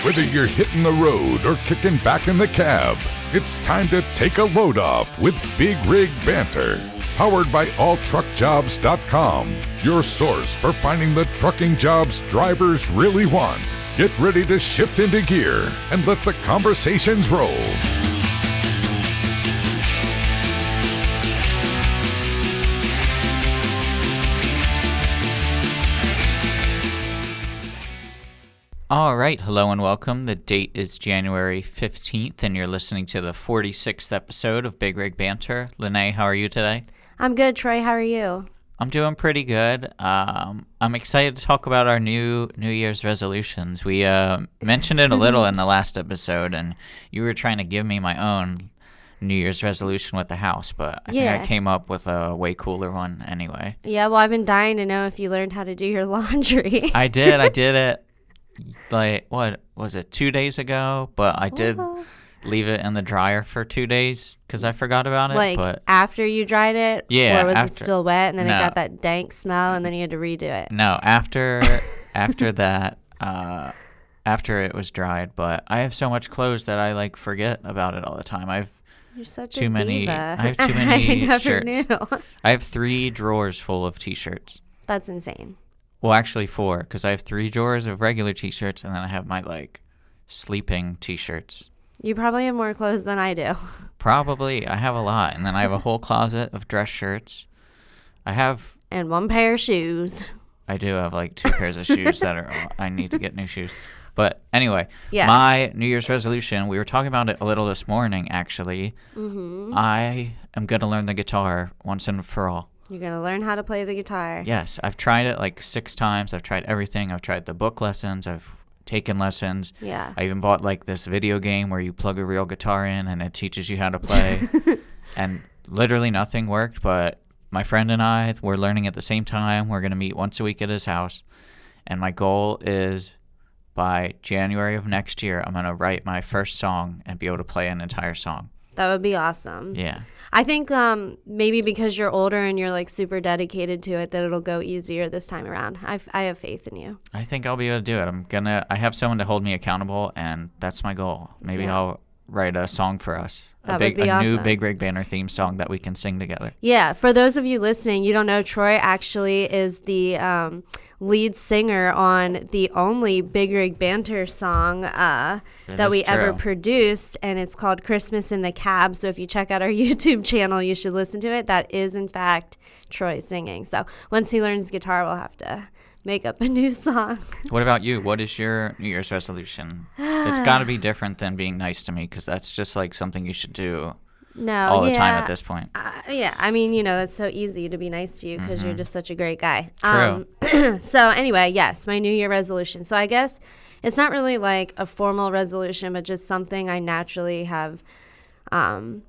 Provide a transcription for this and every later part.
Whether you're hitting the road or kicking back in the cab, it's time to take a load off with Big Rig Banter. Powered by alltruckjobs.com, your source for finding the trucking jobs drivers really want. Get ready to shift into gear and let the conversations roll. All right, hello and welcome. The date is January 15th, and you're listening to the 46th episode of Big Rig Banter. Lenay, how are you today? I'm good, Troy. How are you? I'm doing pretty good. I'm excited to talk about our New Year's resolutions. We mentioned it a little in the last episode, and you were trying to give me my own New Year's resolution with the house, but I think I came up with a way cooler one anyway. Yeah, well, I've been dying to know if you learned how to do your laundry. I did it. Like, what was it, 2 days ago? But I did leave it in the dryer for 2 days because I forgot about it. Like, but after you dried it? Yeah. Or was it still wet and then it got that dank smell and then you had to redo it? No, after that, after it was dried. But I have so much clothes that I, like, forget about it all the time. You're such too a many. diva. I have too many I never shirts. knew. I have 3 drawers full of T-shirts. That's insane. Well, actually 4, because I have 3 drawers of regular T-shirts, and then I have my, like, sleeping T-shirts. You probably have more clothes than I do. Probably. I have a lot. And then I have a whole closet of dress shirts. And 1 pair of shoes. I do have, like, 2 pairs of shoes I need to get new shoes. But anyway, yeah. My New Year's resolution, we were talking about it a little this morning, actually. Mm-hmm. I am going to learn the guitar once and for all. You're going to learn how to play the guitar. Yes. I've tried it like 6 times. I've tried everything. I've tried the book lessons. I've taken lessons. Yeah. I even bought like this video game where you plug a real guitar in and it teaches you how to play. And literally nothing worked, but my friend and I were learning at the same time. We're going to meet once a week at his house. And my goal is by January of next year, I'm going to write my first song and be able to play an entire song. That would be awesome. Yeah. I think maybe because you're older and you're like super dedicated to it that it'll go easier this time around. I have faith in you. I think I'll be able to do it. I have someone to hold me accountable, and that's my goal. Maybe I'll write a song for us. That would be awesome. New Big Rig Banner theme song that we can sing together. Yeah. For those of you listening, you don't know, Troy actually is the lead singer on the only Big Rig Banter song that we ever produced, and it's called Christmas in the Cab. So if you check out our YouTube channel, you should listen to it. That is, in fact, Troy singing. So once he learns guitar, we'll have to make up a new song. What about you? What is your New Year's resolution? It's got to be different than being nice to me, because that's just like something you should do all the time at this point. Yeah, I mean, that's so easy to be nice to you because you're just such a great guy. True. So anyway, yes, my New Year resolution. So I guess it's not really like a formal resolution, but just something I naturally have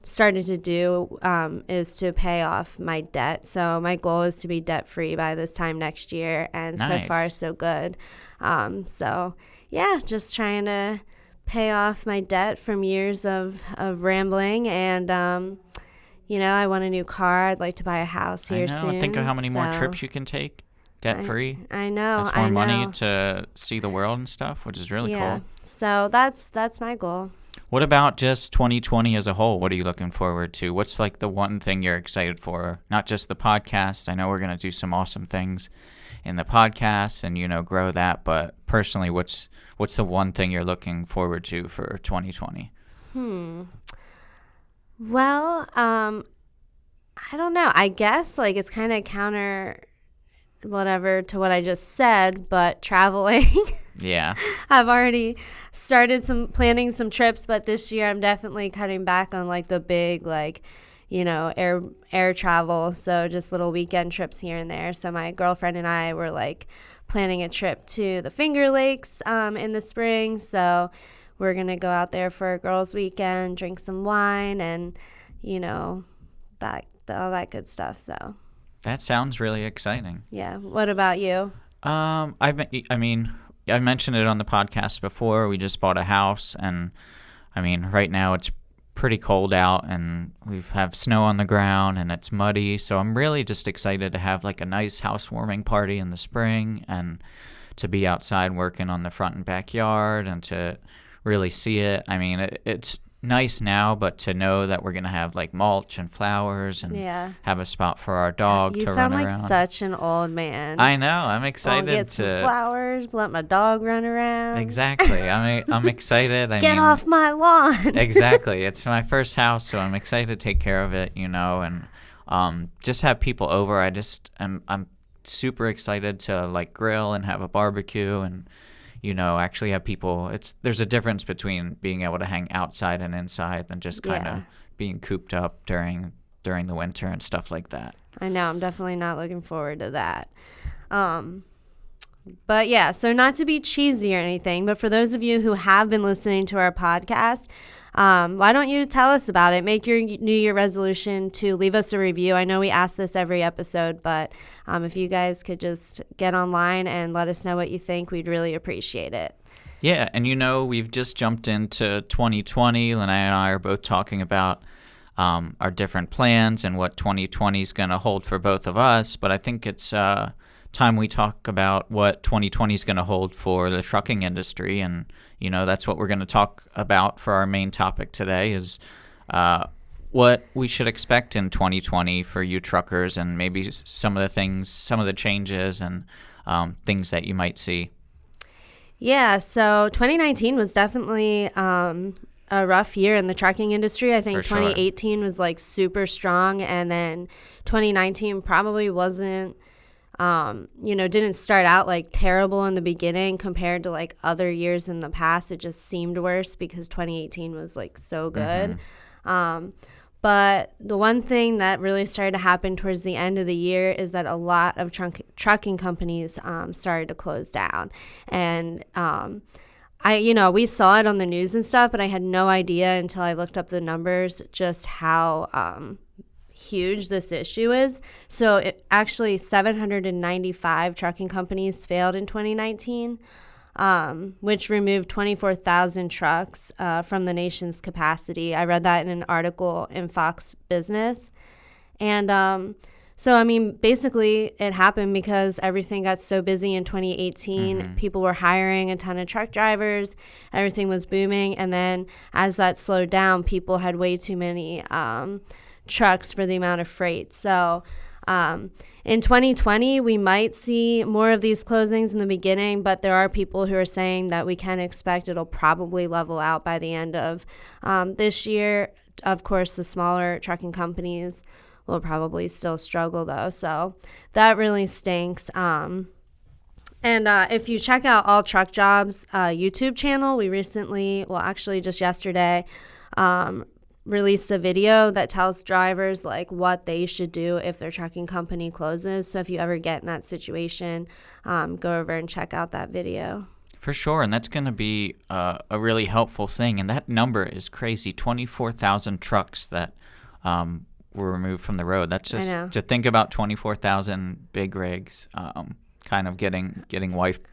started to do is to pay off my debt. So my goal is to be debt free by this time next year, and Nice. So far so good. So yeah, just trying to pay off my debt from years of rambling, and I want a new car. I'd like to buy a house here soon. Think of how many more trips you can take debt free. I know. That's more money to see the world and stuff, which is really cool. So that's my goal. What about just 2020 as a whole? What are you looking forward to? What's like the one thing you're excited for? Not just the podcast. I know we're going to do some awesome things in the podcast and, grow that. But personally, what's the one thing you're looking forward to for 2020? Well, I don't know. I guess like it's kind of counter whatever to what I just said, but traveling. Yeah. I've already started planning some trips, but this year I'm definitely cutting back on like the big air travel. So just little weekend trips here and there. So my girlfriend and I were like planning a trip to the Finger Lakes in the spring. So we're going to go out there for a girls' weekend, drink some wine, and all that good stuff. So that sounds really exciting. Yeah. What about you? I mentioned it on the podcast before. We just bought a house, and right now it's pretty cold out, and we have snow on the ground, and it's muddy. So I'm really just excited to have like a nice housewarming party in the spring and to be outside working on the front and backyard and to really see it. I mean, it's nice now, but to know that we're going to have like mulch and flowers and have a spot for our dog to run around. You sound like such an old man. I know. I'm excited get some flowers, let my dog run around. Exactly. I'm excited. Get off my lawn. Exactly. It's my first house, so I'm excited to take care of it, and just have people over. I'm super excited to like grill and have a barbecue and actually have people. There's a difference between being able to hang outside and inside than just kind of being cooped up during the winter and stuff like that. I know. I'm definitely not looking forward to that. But yeah, so not to be cheesy or anything, but for those of you who have been listening to our podcast, why don't you tell us about it? Make your New Year resolution to leave us a review. I know we ask this every episode, but if you guys could just get online and let us know what you think, we'd really appreciate it. Yeah, and we've just jumped into 2020. Lenay and I are both talking about our different plans and what 2020 is going to hold for both of us, but I think it's time we talk about what 2020 is going to hold for the trucking industry, and that's what we're going to talk about for our main topic today is what we should expect in 2020 for you truckers, and maybe some of the changes and things that you might see. Yeah, so 2019 was definitely a rough year in the trucking industry. I think 2018 was like super strong, and then 2019 probably wasn't didn't start out like terrible in the beginning compared to like other years in the past. It just seemed worse because 2018 was like so good. But the one thing that really started to happen towards the end of the year is that a lot of trucking companies started to close down. And we saw it on the news and stuff, but I had no idea until I looked up the numbers just how huge this issue is. So actually 795 trucking companies failed in 2019, which removed 24,000 trucks from the nation's capacity. I read that in an article in Fox Business. And basically it happened because everything got so busy in 2018. People were hiring a ton of truck drivers. Everything was booming. And then as that slowed down, people had way too many trucks for the amount of freight. So in 2020, we might see more of these closings in the beginning, but there are people who are saying that we can expect it'll probably level out by the end of this year. Of course, the smaller trucking companies will probably still struggle, though. So that really stinks. And if you check out All Truck Jobs YouTube channel, we recently, actually just yesterday, released a video that tells drivers like what they should do if their trucking company closes. So if you ever get in that situation, go over and check out that video. For sure, and that's going to be a really helpful thing. And that number is crazy, 24,000 trucks that were removed from the road. That's just to think about 24,000 big rigs kind of getting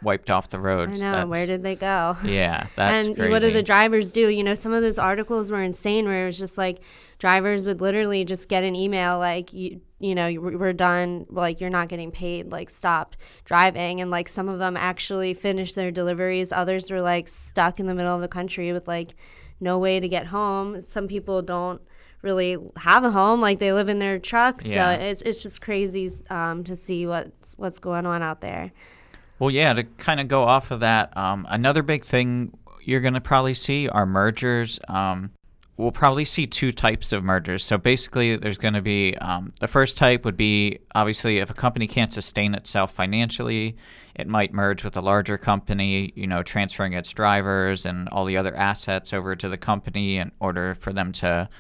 wiped off the roads. I know. Where did they go? Yeah, that's and crazy. What do the drivers do? Some of those articles were insane where it was just like drivers would literally just get an email like, we're done. Like, you're not getting paid. Like, stop driving. And like some of them actually finished their deliveries. Others were like stuck in the middle of the country with like no way to get home. Some people don't really have a home, like they live in their trucks. So it's just crazy to see what's going on out there. Well, yeah, to kind of go off of that, another big thing you're going to probably see are mergers. We'll probably see two types of mergers. So basically there's going to be the first type would be obviously if a company can't sustain itself financially, it might merge with a larger company, transferring its drivers and all the other assets over to the company in order for them to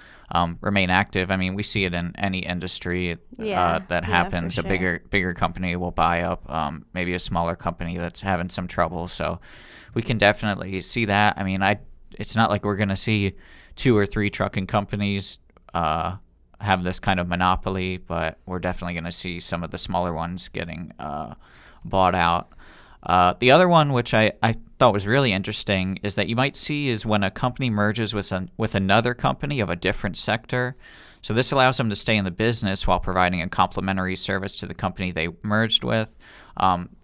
remain active. I mean, we see it in any industry that happens. For sure. A bigger company will buy up maybe a smaller company that's having some trouble. So we can definitely see that. I mean, it's not like we're going to see 2 or 3 trucking companies have this kind of monopoly, but we're definitely going to see some of the smaller ones getting bought out. The other one, which I thought was really interesting, is that you might see is when a company merges with another company of a different sector. So this allows them to stay in the business while providing a complimentary service to the company they merged with.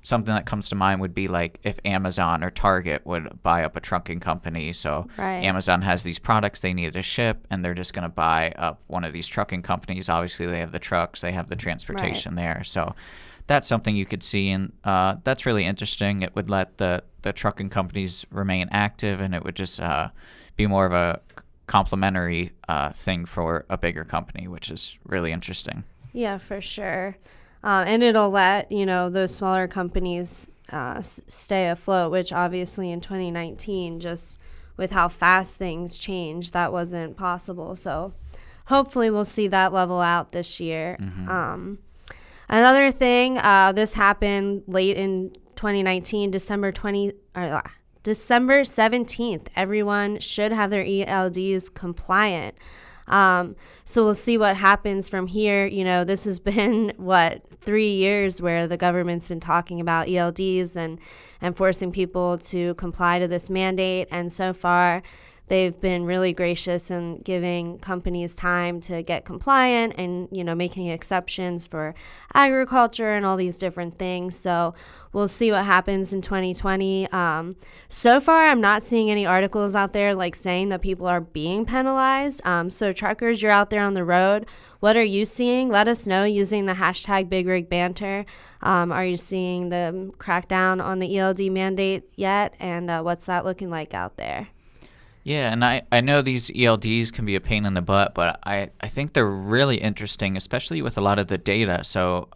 Something that comes to mind would be like if Amazon or Target would buy up a trucking company. So Right. Amazon has these products they need to ship, and they're just going to buy up one of these trucking companies. Obviously, they have the trucks, they have the transportation there. So that's something you could see, and that's really interesting. It would let the trucking companies remain active, and it would just be more of a complementary thing for a bigger company, which is really interesting. Yeah, for sure. And it'll let, those smaller companies stay afloat, which obviously in 2019, just with how fast things change, that wasn't possible. So hopefully we'll see that level out this year. Another thing, this happened late in 2019, December 17th. Everyone should have their ELDs compliant. So we'll see what happens from here. This has been 3 years where the government's been talking about ELDs and forcing people to comply to this mandate. And so far, they've been really gracious in giving companies time to get compliant and, making exceptions for agriculture and all these different things. So we'll see what happens in 2020. So far, I'm not seeing any articles out there saying that people are being penalized. So truckers, you're out there on the road. What are you seeing? Let us know using the hashtag BigRigBanter. Are you seeing the crackdown on the ELD mandate yet? And what's that looking like out there? Yeah, and I know these ELDs can be a pain in the butt, but I think they're really interesting, especially with a lot of the data. So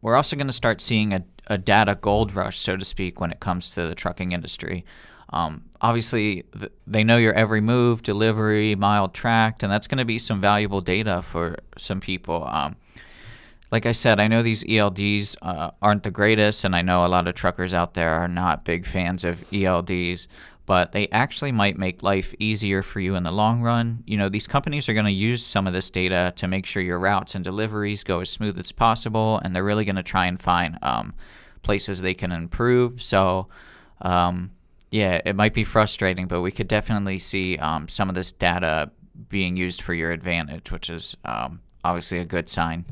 we're also going to start seeing a data gold rush, so to speak, when it comes to the trucking industry. Obviously, they know your every move, delivery, mile tracked, and that's going to be some valuable data for some people. Like I said, I know these ELDs aren't the greatest, and I know a lot of truckers out there are not big fans of ELDs, but they actually might make life easier for you in the long run. These companies are going to use some of this data to make sure your routes and deliveries go as smooth as possible, and they're really going to try and find places they can improve. So, yeah, it might be frustrating, but we could definitely see some of this data being used for your advantage, which is obviously a good sign.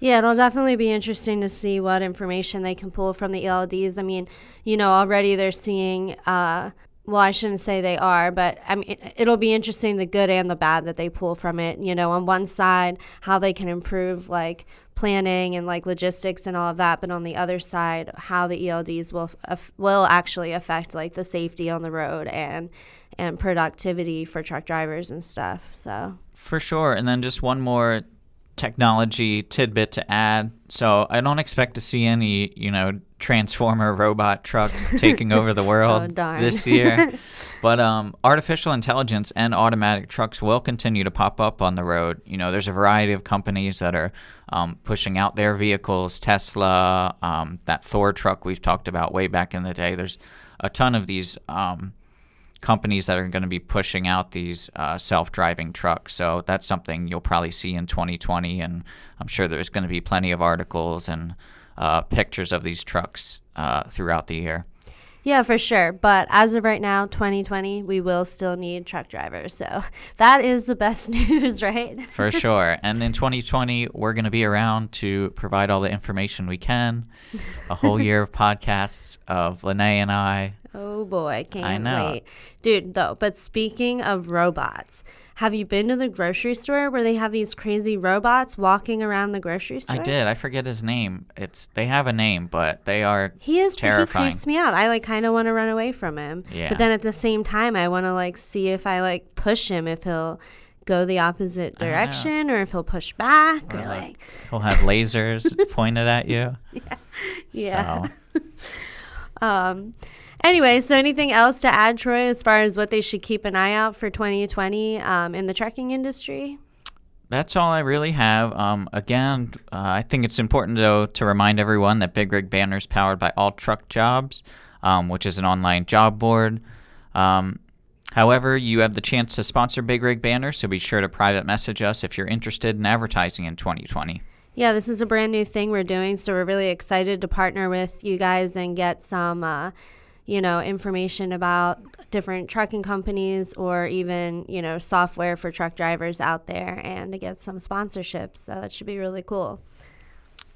Yeah, it'll definitely be interesting to see what information they can pull from the ELDs. I mean, already they're seeing well, I shouldn't say they are, but I mean, it'll be interesting, the good and the bad that they pull from it. On one side, how they can improve planning and logistics and all of that, but on the other side, how the ELDs will actually affect the safety on the road and productivity for truck drivers and stuff. So for sure. And then just one more technology tidbit to add. So I don't expect to see any, transformer robot trucks taking over the world this year. But artificial intelligence and automatic trucks will continue to pop up on the road. There's a variety of companies that are pushing out their vehicles. Tesla, that Thor truck we've talked about way back in the day. There's a ton of these companies that are going to be pushing out these self-driving trucks. So that's something you'll probably see in 2020, and I'm sure there's going to be plenty of articles and pictures of these trucks throughout the year. Yeah, for sure. But as of right now, 2020, we will still need truck drivers. So that is the best news, right? For sure. And in 2020, we're going to be around to provide all the information we can. A whole year of podcasts of Lenay and I. Oh boy, can't wait. Dude, though, but speaking of robots, have you been to the grocery store where they have these crazy robots walking around the grocery store? I did. I forget his name. They have a name, but they are terrifying. He creeps me out. I kind of want to run away from him. Yeah. But then at the same time, I want to see if I push him, if he'll go the opposite direction or if he'll push back or he'll have lasers pointed at you. Yeah. So. Anyway, so anything else to add, Troy, as far as what they should keep an eye out for 2020 in the trucking industry? That's all I really have. Again, I think it's important, though, to remind everyone that Big Rig Banter is powered by All Truck Jobs, which is an online job board. However, you have the chance to sponsor Big Rig Banter, so be sure to private message us if you're interested in advertising in 2020. Yeah, this is a brand new thing we're doing, so we're really excited to partner with you guys and get some information about different trucking companies or even, software for truck drivers out there, and to get some sponsorships. So that should be really cool.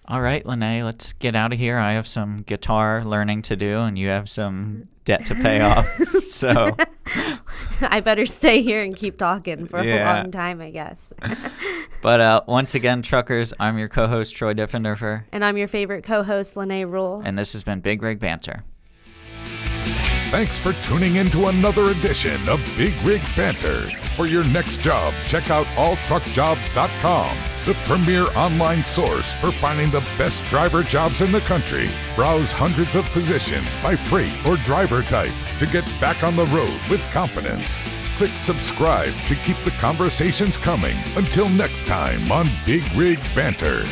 All right, Lenay, let's get out of here. I have some guitar learning to do, and you have some debt to pay off. So I better stay here and keep talking for a long time, I guess. But once again, truckers, I'm your co-host, Troy Diffenderfer. And I'm your favorite co-host, Lenay Rule. And this has been Big Rig Banter. Thanks for tuning in to another edition of Big Rig Banter. For your next job, check out alltruckjobs.com, the premier online source for finding the best driver jobs in the country. Browse hundreds of positions by freight or driver type to get back on the road with confidence. Click subscribe to keep the conversations coming. Until next time on Big Rig Banter.